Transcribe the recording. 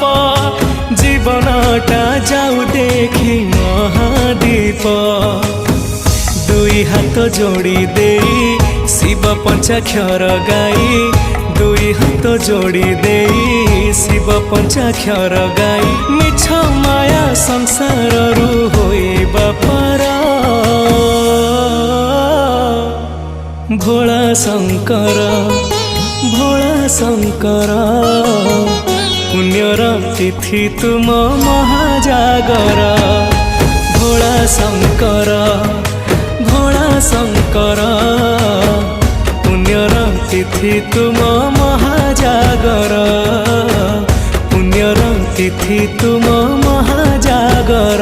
बाप जीवनटा जाऊ देखी महादीप दुई हाथ जोड़ी दे शिव पंचाक्षर गाई दुई हाथ जोड़ी दे शिव पंचाक्षर गाई मिछ माया संसार रु होइबा पार भोला शंकर पुण्यर तिथि तुम महाजागर भोला शंकर पुण्यर तिथि तुम महाजागर पुण्यर तिथि तुम महाजागर।